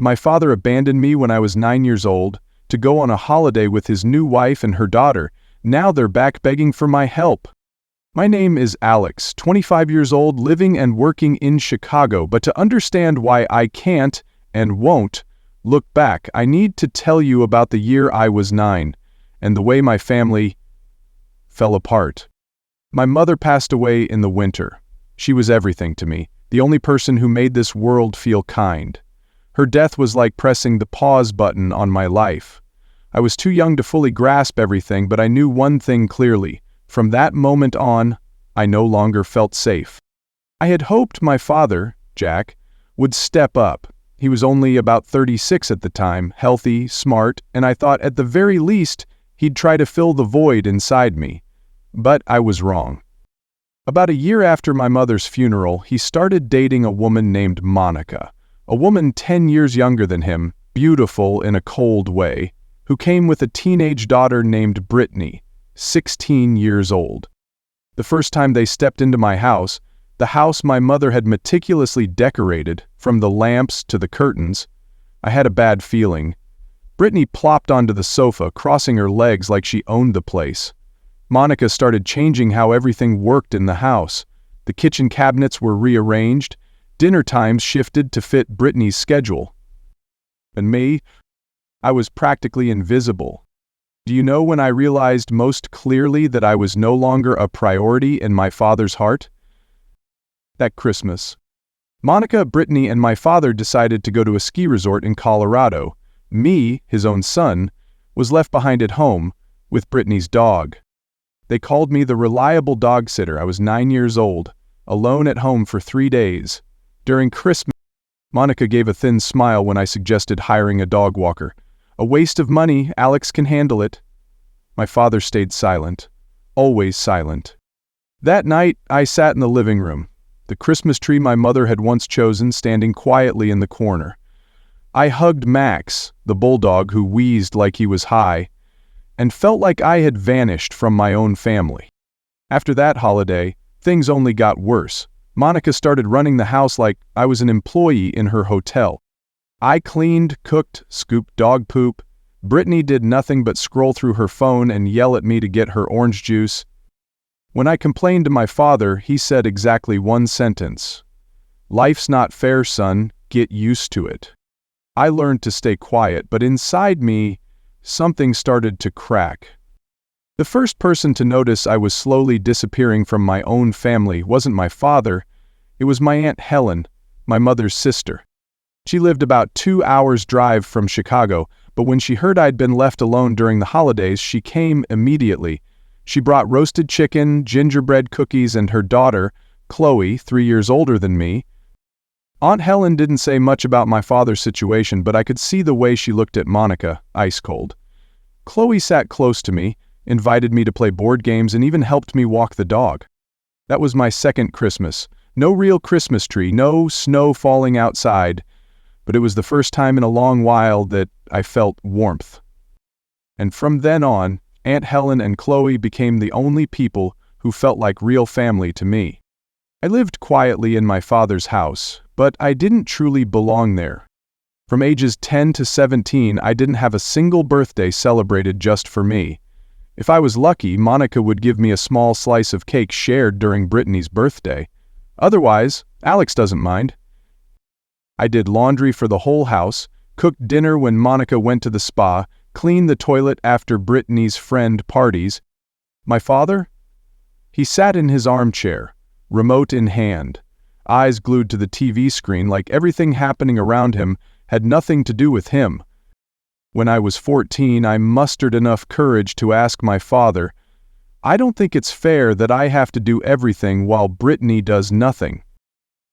My father abandoned me when I was 9 years old to go on a holiday with his new wife and her daughter. Now they're back begging for my help. My name is Alex, 25 years old, living and working in Chicago, but to understand why I can't and won't look back, I need to tell you about the year I was 9 and the way my family fell apart. My mother passed away in the winter. She was everything to me, the only person who made this world feel kind. Her death was like pressing the pause button on my life. I was too young to fully grasp everything, but I knew one thing clearly. From that moment on, I no longer felt safe. I had hoped my father, Jack, would step up. He was only about 36 at the time, healthy, smart, and I thought at the very least he'd try to fill the void inside me. But I was wrong. About a year after my mother's funeral, he started dating a woman named Monica, a woman 10 years younger than him, beautiful in a cold way, who came with a teenage daughter named Brittany, 16 years old. The first time they stepped into my house, the house my mother had meticulously decorated, from the lamps to the curtains, I had a bad feeling. Brittany plopped onto the sofa, crossing her legs like she owned the place. Monica started changing how everything worked in the house. The kitchen cabinets were rearranged, dinner times shifted to fit Brittany's schedule. And me? I was practically invisible. Do you know when I realized most clearly that I was no longer a priority in my father's heart? That Christmas. Monica, Brittany, and my father decided to go to a ski resort in Colorado. Me, his own son, was left behind at home with Brittany's dog. They called me the reliable dog sitter. I was 9 years old, alone at home for 3 days. During Christmas, Monica gave a thin smile when I suggested hiring a dog walker. A waste of money, Alex can handle it. My father stayed silent, always silent. That night, I sat in the living room, the Christmas tree my mother had once chosen standing quietly in the corner. I hugged Max, the bulldog who wheezed like he was high, and felt like I had vanished from my own family. After that holiday, things only got worse. Monica started running the house like I was an employee in her hotel. I cleaned, cooked, scooped dog poop. Brittany did nothing but scroll through her phone and yell at me to get her orange juice. When I complained to my father, he said exactly one sentence. "Life's not fair, son. Get used to it." I learned to stay quiet, but inside me, something started to crack. The first person to notice I was slowly disappearing from my own family wasn't my father, it was my Aunt Helen, my mother's sister. She lived about 2 hours' drive from Chicago, but when she heard I'd been left alone during the holidays, she came immediately. She brought roasted chicken, gingerbread cookies, and her daughter, Chloe, 3 years older than me. Aunt Helen didn't say much about my father's situation, but I could see the way she looked at Monica, ice cold. Chloe sat close to me, invited me to play board games, and even helped me walk the dog. That was my second Christmas. No real Christmas tree, no snow falling outside, but it was the first time in a long while that I felt warmth. And from then on, Aunt Helen and Chloe became the only people who felt like real family to me. I lived quietly in my father's house, but I didn't truly belong there. From ages 10 to 17, I didn't have a single birthday celebrated just for me. If I was lucky, Monica would give me a small slice of cake shared during Brittany's birthday. Otherwise, Alex doesn't mind. I did laundry for the whole house, cooked dinner when Monica went to the spa, cleaned the toilet after Brittany's friend parties. My father? He sat in his armchair, remote in hand, eyes glued to the TV screen like everything happening around him had nothing to do with him. When I was 14, I mustered enough courage to ask my father, "I don't think it's fair that I have to do everything while Brittany does nothing."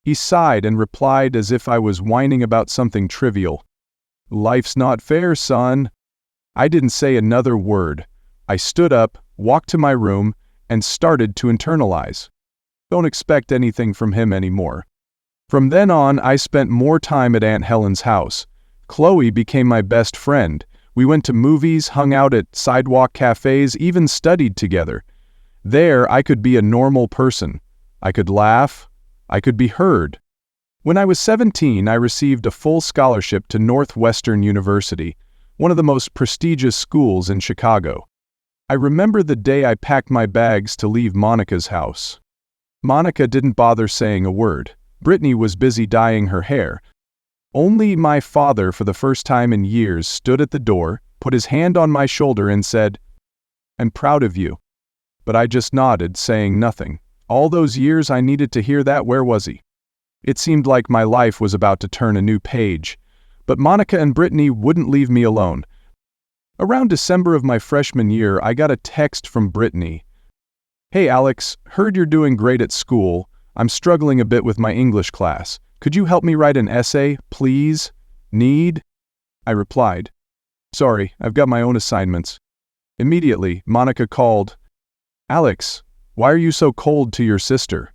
He sighed and replied as if I was whining about something trivial. "Life's not fair, son." I didn't say another word. I stood up, walked to my room, and started to internalize. Don't expect anything from him anymore. From then on, I spent more time at Aunt Helen's house. Chloe became my best friend. We went to movies, hung out at sidewalk cafes, even studied together. There, I could be a normal person. I could laugh. I could be heard. When I was 17, I received a full scholarship to Northwestern University, one of the most prestigious schools in Chicago. I remember the day I packed my bags to leave Monica's house. Monica didn't bother saying a word. Brittany was busy dyeing her hair. Only my father, for the first time in years, stood at the door, put his hand on my shoulder and said, "I'm proud of you." But I just nodded, saying nothing. All those years I needed to hear that, where was he? It seemed like my life was about to turn a new page. But Monica and Brittany wouldn't leave me alone. Around December of my freshman year, I got a text from Brittany. "Hey Alex, heard you're doing great at school. I'm struggling a bit with my English class. Could you help me write an essay, please? Need?" I replied, "Sorry, I've got my own assignments." Immediately, Monica called. "Alex, why are you so cold to your sister?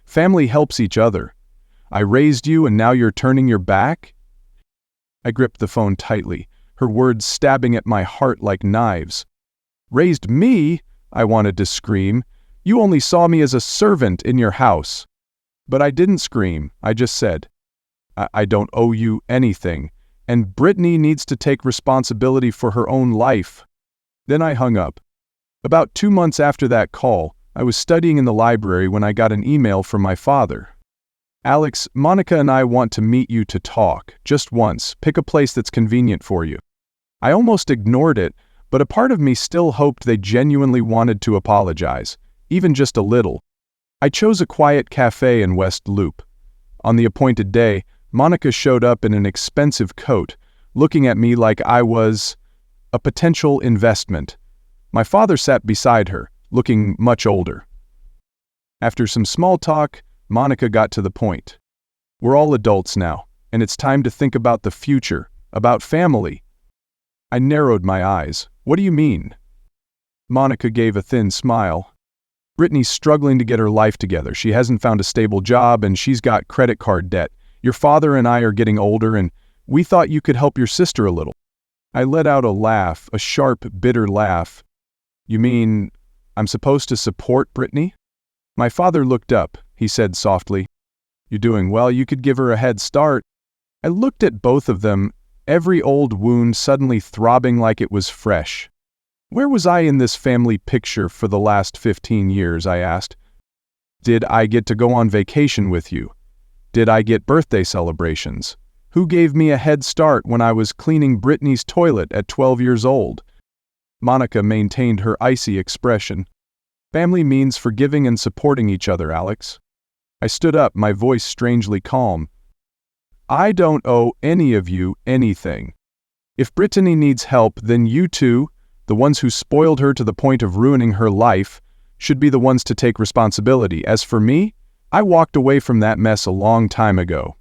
Family helps each other. I raised you and now you're turning your back?" I gripped the phone tightly, her words stabbing at my heart like knives. "Raised me?" I wanted to scream. "You only saw me as a servant in your house." But I didn't scream, I just said, I don't owe you anything, and Brittany needs to take responsibility for her own life." Then I hung up. About 2 months after that call, I was studying in the library when I got an email from my father. "Alex, Monica and I want to meet you to talk, just once. Pick a place that's convenient for you." I almost ignored it, but a part of me still hoped they genuinely wanted to apologize, even just a little. I chose a quiet cafe in West Loop. On the appointed day, Monica showed up in an expensive coat, looking at me like I was a potential investment. My father sat beside her, looking much older. After some small talk, Monica got to the point. "We're all adults now, and it's time to think about the future, about family." I narrowed my eyes. "What do you mean?" Monica gave a thin smile. "Brittany's struggling to get her life together. She hasn't found a stable job and she's got credit card debt. Your father and I are getting older and we thought you could help your sister a little." I let out a laugh, a sharp, bitter laugh. "You mean I'm supposed to support Brittany?" My father looked up. He said softly, "You're doing well. You could give her a head start." I looked at both of them, every old wound suddenly throbbing like it was fresh. Where was I in this family picture for the last 15 years, I asked. Did I get to go on vacation with you? Did I get birthday celebrations? Who gave me a head start when I was cleaning Brittany's toilet at 12 years old? Monica maintained her icy expression. "Family means forgiving and supporting each other, Alex." I stood up, my voice strangely calm. "I don't owe any of you anything. If Brittany needs help, then you two, the ones who spoiled her to the point of ruining her life, should be the ones to take responsibility. As for me, I walked away from that mess a long time ago."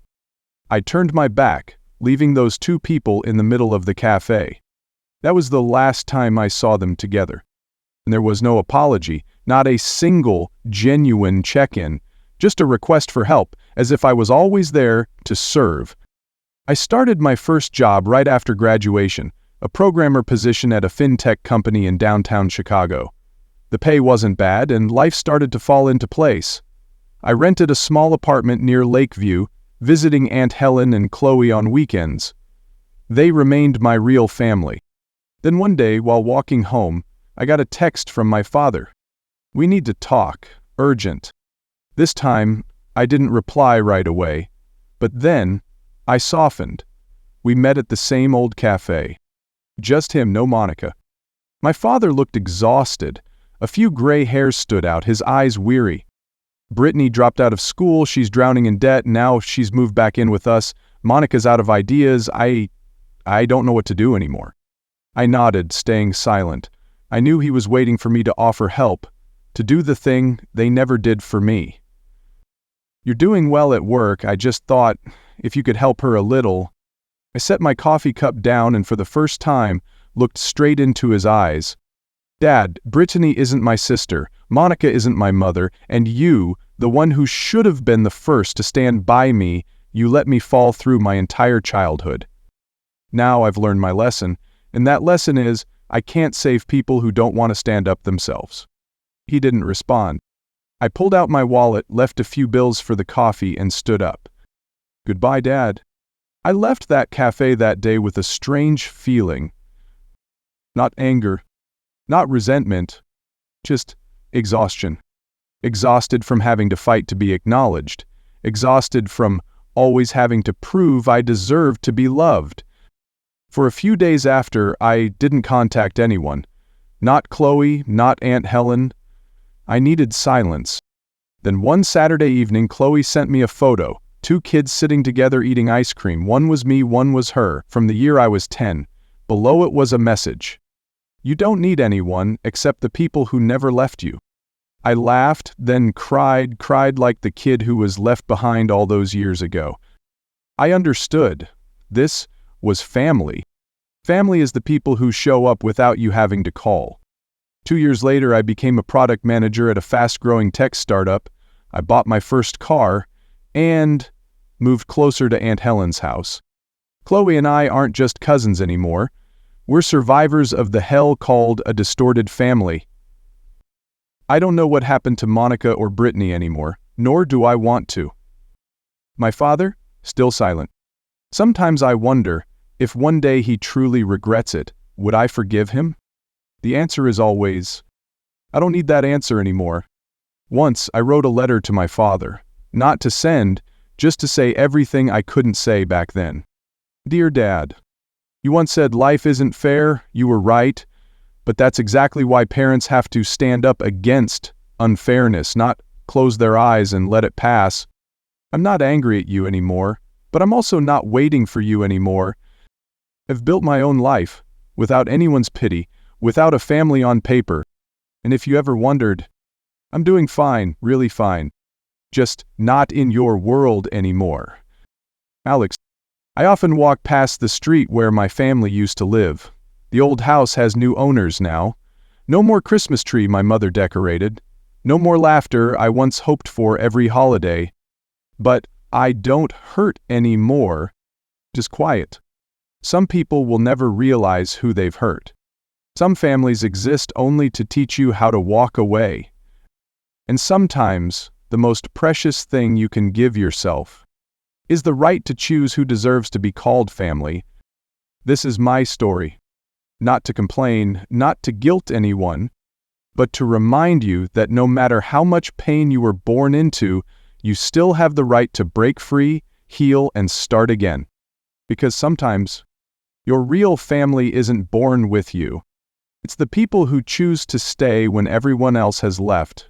I turned my back, leaving those two people in the middle of the cafe. That was the last time I saw them together. And there was no apology, not a single genuine check-in, just a request for help, as if I was always there to serve. I started my first job right after graduation, a programmer position at a fintech company in downtown Chicago. The pay wasn't bad, and life started to fall into place. I rented a small apartment near Lakeview, visiting Aunt Helen and Chloe on weekends. They remained my real family. Then one day, while walking home, I got a text from my father. "We need to talk, urgent." This time, I didn't reply right away, but then I softened. We met at the same old cafe. Just him, no Monica. My father looked exhausted. A few gray hairs stood out, his eyes weary. "Brittany dropped out of school, she's drowning in debt, now she's moved back in with us. Monica's out of ideas, I don't know what to do anymore." I nodded, staying silent. I knew he was waiting for me to offer help, to do the thing they never did for me. "You're doing well at work, I just thought, if you could help her a little." I set my coffee cup down and for the first time, looked straight into his eyes. "Dad, Brittany isn't my sister, Monica isn't my mother, and you, the one who should have been the first to stand by me, you let me fall through my entire childhood. Now I've learned my lesson, and that lesson is, I can't save people who don't want to stand up themselves." He didn't respond. I pulled out my wallet, left a few bills for the coffee, and stood up. Goodbye, Dad. I left that cafe that day with a strange feeling. Not anger, not resentment, just exhaustion. Exhausted from having to fight to be acknowledged. Exhausted from always having to prove I deserved to be loved. For a few days after, I didn't contact anyone. Not Chloe, not Aunt Helen. I needed silence. Then one Saturday evening, Chloe sent me a photo. 2 kids sitting together eating ice cream. One was me, one was her, from the year I was 10. Below it was a message. You don't need anyone except the people who never left you. I laughed, then cried like the kid who was left behind all those years ago. I understood. This was family. Family is the people who show up without you having to call. 2 years later, I became a product manager at a fast-growing tech startup. I bought my first car and moved closer to Aunt Helen's house. Chloe and I aren't just cousins anymore. We're survivors of the hell called a distorted family. I don't know what happened to Monica or Brittany anymore, nor do I want to. My father? Still silent. Sometimes I wonder, if one day he truly regrets it, would I forgive him? The answer is always, I don't need that answer anymore. Once I wrote a letter to my father, not to send, just to say everything I couldn't say back then. Dear Dad, you once said life isn't fair, you were right, but that's exactly why parents have to stand up against unfairness, not close their eyes and let it pass. I'm not angry at you anymore, but I'm also not waiting for you anymore. I've built my own life, without anyone's pity, without a family on paper. And if you ever wondered, I'm doing fine, really fine. Just not in your world anymore. Alex, I often walk past the street where my family used to live. The old house has new owners now. No more Christmas tree my mother decorated. No more laughter I once hoped for every holiday. But I don't hurt anymore. Just quiet. Some people will never realize who they've hurt. Some families exist only to teach you how to walk away. And sometimes, the most precious thing you can give yourself is the right to choose who deserves to be called family. This is my story. Not to complain, not to guilt anyone, but to remind you that no matter how much pain you were born into, you still have the right to break free, heal, and start again. Because sometimes, your real family isn't born with you. It's the people who choose to stay when everyone else has left.